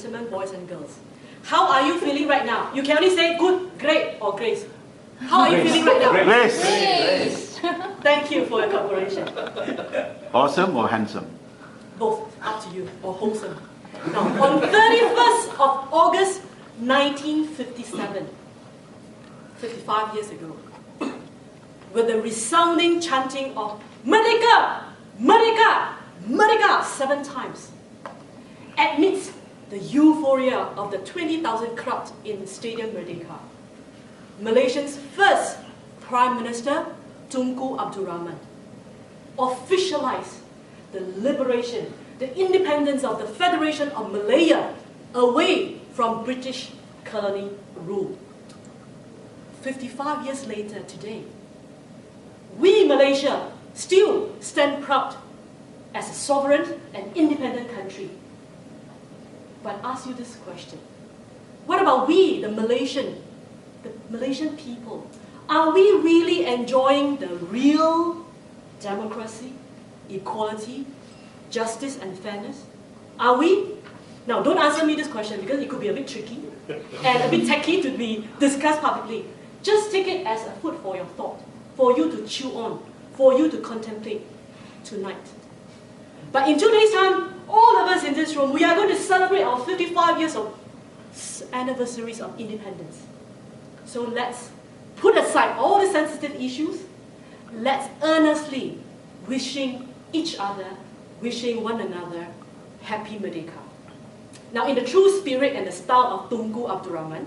gentlemen, boys and girls, how are you feeling right now? You can only say good, great, or grace. How are you feeling right now? Grace. Thank you for your cooperation. Awesome or handsome? Both, up to you, or wholesome. Now, on 31st of August 1957, 55 years ago, with the resounding chanting of Merdeka! Merdeka! Merdeka! 7 times, amidst the euphoria of the 20,000 crowd in Stadium Merdeka, Malaysia's first Prime Minister, Tunku Abdul Rahman, officialized the liberation, the independence of the Federation of Malaya away from British colony rule. 55 years later today, we Malaysia still stand proud as a sovereign and independent country. But I ask you this question: what about we, the Malaysian people? Are we really enjoying the real democracy, equality, justice and fairness? Are we? Now, don't answer me this question because it could be a bit tricky and a bit tacky to be discussed publicly. Just take it as a food for your thought, for you to chew on, for you to contemplate tonight. But in 2 days' time, all of us in this room, we are going to celebrate our 55 years of anniversaries of independence. So let's put aside all the sensitive issues. Let's earnestly wishing each other, wishing one another, Happy Merdeka. Now, in the true spirit and the style of Tunku Abdul Rahman,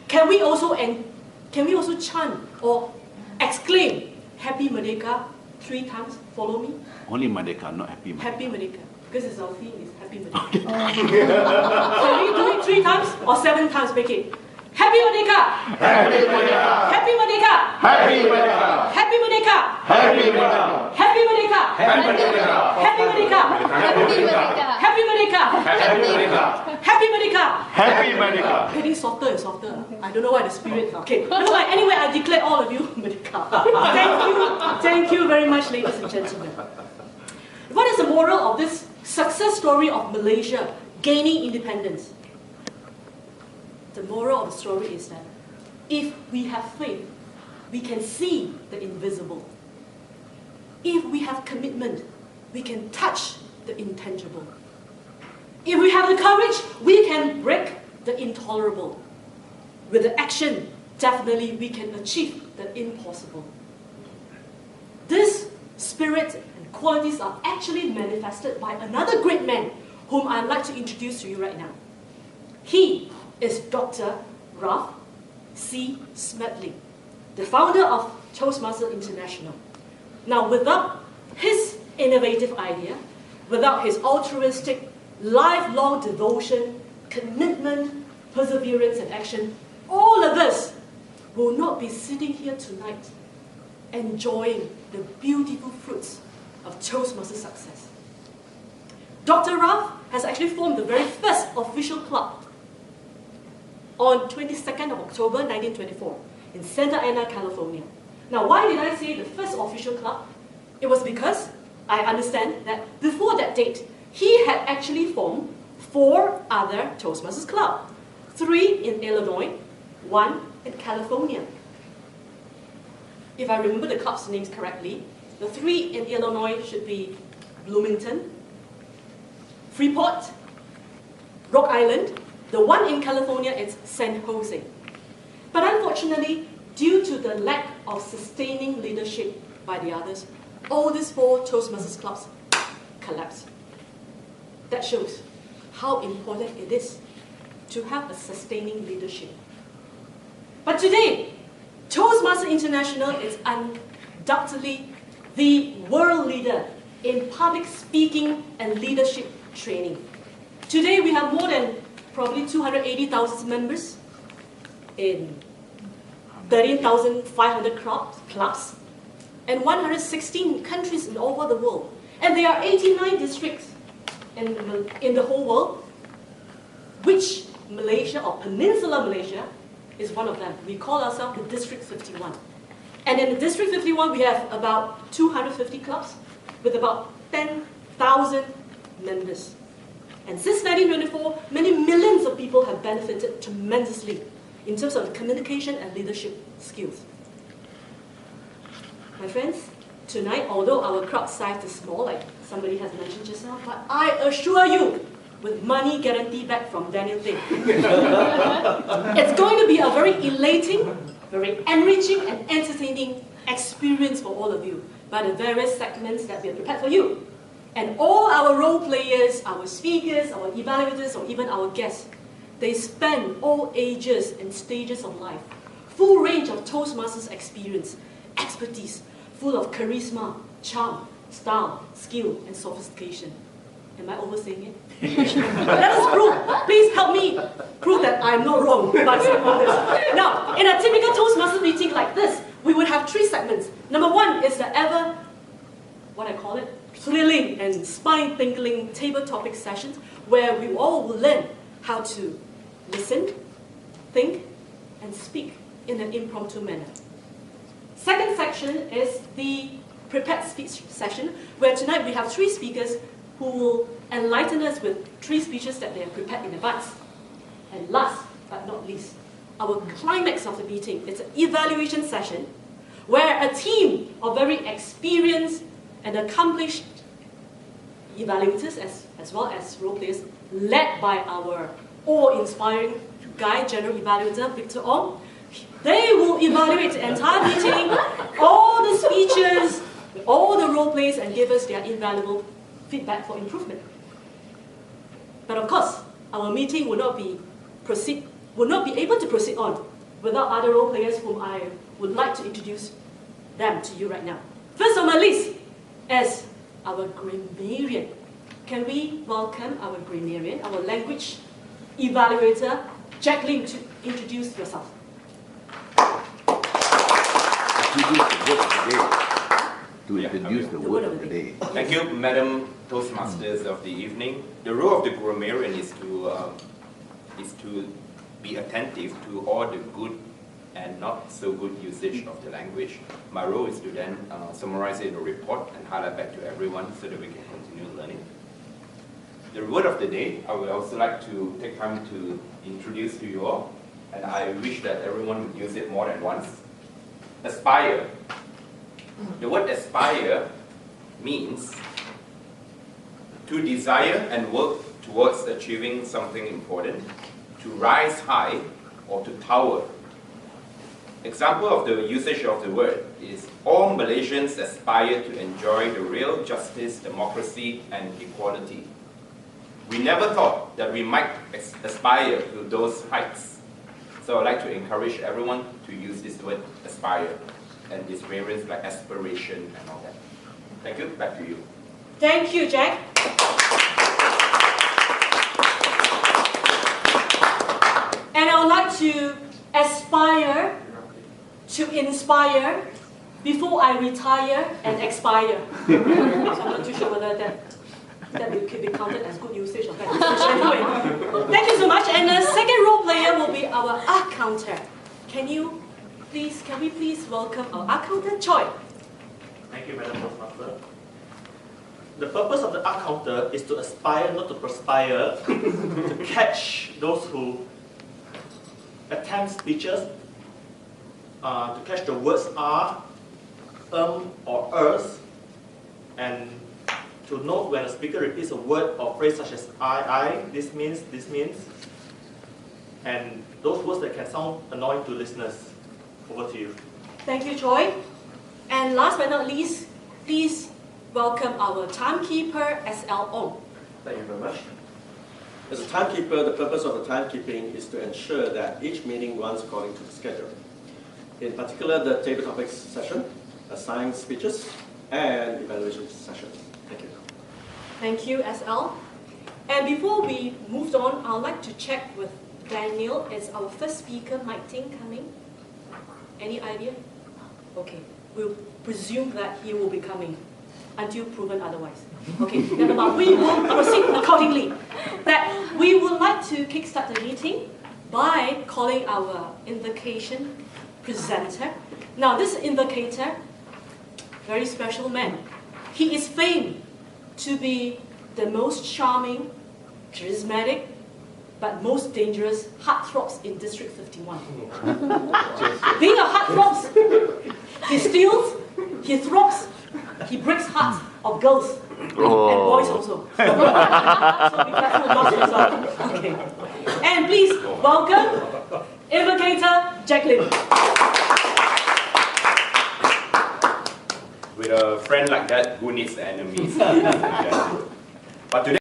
can we also chant or exclaim Happy Merdeka 3 times? Follow me. Only Merdeka, not Happy Merdeka. Happy Merdeka, because it's our theme is Happy Merdeka. Can we do it 3 times or 7 times? Make it. Happy Merdeka! Happy Merdeka! Happy Merdeka! Happy Merdeka! Happy Merdeka! Happy Merdeka! Happy Merdeka! Happy Merdeka! Happy Merdeka! Happy Merdeka! Happy Merdeka! Happy Merdeka! Happy Merdeka! Happy Merdeka! Getting softer and softer. I don't know why the spirit. Okay. Never mind. Anyway, I declare all of you Merdeka. Thank you very much, ladies and gentlemen. What is the moral of this success story of Malaysia gaining independence? The moral of the story is that if we have faith, we can see the invisible. If we have commitment, we can touch the intangible. If we have the courage, we can break the intolerable. With the action, definitely we can achieve the impossible. This spirit and qualities are actually manifested by another great man whom I'd like to introduce to you right now. He is Dr. Ralph C. Smedley, the founder of Toastmasters International. Now, without his innovative idea, without his altruistic, lifelong devotion, commitment, perseverance, and action, all of us will not be sitting here tonight enjoying the beautiful fruits of Toastmasters success. Dr. Ralph has actually formed the very first official club on 22nd of October 1924 in Santa Ana, California. Now, why did I say the first official club? It was because I understand that before that date, he had actually formed 4 other Toastmasters clubs. 3 in Illinois, 1 in California. If I remember the club's names correctly, the 3 in Illinois should be Bloomington, Freeport, Rock Island. The 1 in California is San Jose. But unfortunately, due to the lack of sustaining leadership by the others, all these 4 Toastmasters clubs collapsed. That shows how important it is to have a sustaining leadership. But today, Toastmasters International is undoubtedly the world leader in public speaking and leadership training. Today, we have more than probably 280,000 members in 13,500 clubs and 116 countries all over the world. And there are 89 districts in the whole world, which Malaysia or Peninsular Malaysia is one of them. We call ourselves the District 51. And in the District 51, we have about 250 clubs with about 10,000 members. And since 1924, many millions of people have benefited tremendously in terms of communication and leadership skills. My friends, tonight, although our crowd size is small, like somebody has mentioned just now, but I assure you, with money guarantee back from Daniel Day, it's going to be a very elating, very enriching and entertaining experience for all of you by the various segments that we have prepared for you. And all our role players, our speakers, our evaluators, or even our guests, they span all ages and stages of life. Full range of Toastmasters experience, expertise, full of charisma, charm, style, skill, and sophistication. Am I oversaying it? Let us prove. Please help me prove that I'm not wrong by saying all this. Now, in a typical Toastmasters meeting like this, we would have 3 segments. Number 1 is the ever, what I call it, thrilling and spine-tingling table topic sessions where we all will learn how to listen, think, and speak in an impromptu manner. Second section is the prepared speech session, where tonight we have 3 speakers who will enlighten us with 3 speeches that they have prepared in advance. And last but not least, our climax of the meeting, it's an evaluation session where a team of very experienced and accomplished evaluators as well as role players, led by our awe-inspiring guy, General Evaluator Victor Ong, they will evaluate the entire meeting, all the speeches, all the role plays, and give us their invaluable feedback for improvement. But of course, our meeting will not be able to proceed on without other role players whom I would like to introduce them to you right now. First on my list is our grammarian. Can we welcome our grammarian, our language evaluator, Jacqueline, to introduce yourself? Introduce the word of the day. Thank you, Madam Toastmasters of the evening. The role of the grammarian is to be attentive to all the good and not so good usage of the language. My role is to then summarize it in a report and highlight back to everyone so that we can continue learning. The word of the day, I would also like to take time to introduce to you all, and I wish that everyone would use it more than once. Aspire. The word aspire means to desire and work towards achieving something important, to rise high or to tower. Example of the usage of the word is all Malaysians aspire to enjoy the real justice, democracy, and equality. We never thought that we might aspire to those heights. So I'd like to encourage everyone to use this word aspire and its variants like aspiration and all that. Thank you. Back to you. Thank you, Jack. And I would like to aspire to inspire before I retire and expire. So I'm not too sure whether that could be counted as good usage of that usage. Anyway, thank you so much. And the second role player will be our art counter. Can we please welcome our art counter, Choi? Thank you, Madam Toastmaster. The purpose of the art counter is to aspire, not to perspire, to catch those who attempt speeches, to catch the words are, or ers, and to note when a speaker repeats a word or phrase such as I, this means, and those words that can sound annoying to listeners. Over to you. Thank you, Choi. And last but not least, please welcome our timekeeper, SL Ong. Thank you very much. As a timekeeper, the purpose of the timekeeping is to ensure that each meeting runs according to the schedule. In particular, the table topics session, assigned speeches, and evaluation sessions. Thank you. Thank you, SL. And before we move on, I'd like to check with Daniel. Is our first speaker, Mike Ting, coming? Any idea? Okay, we'll presume that he will be coming until proven otherwise. Okay, never mind. We will proceed accordingly. That we would like to kickstart the meeting by calling our invocation presenter. Now, this invocator, very special man. He is famed to be the most charming, charismatic, but most dangerous heartthrobs in District 51. Being a heartthrob, he steals, he throbs, he breaks hearts of girls and boys also. So be careful not to result. Okay. And please welcome Invocator Jacqueline. With a friend like that, who needs enemies? But today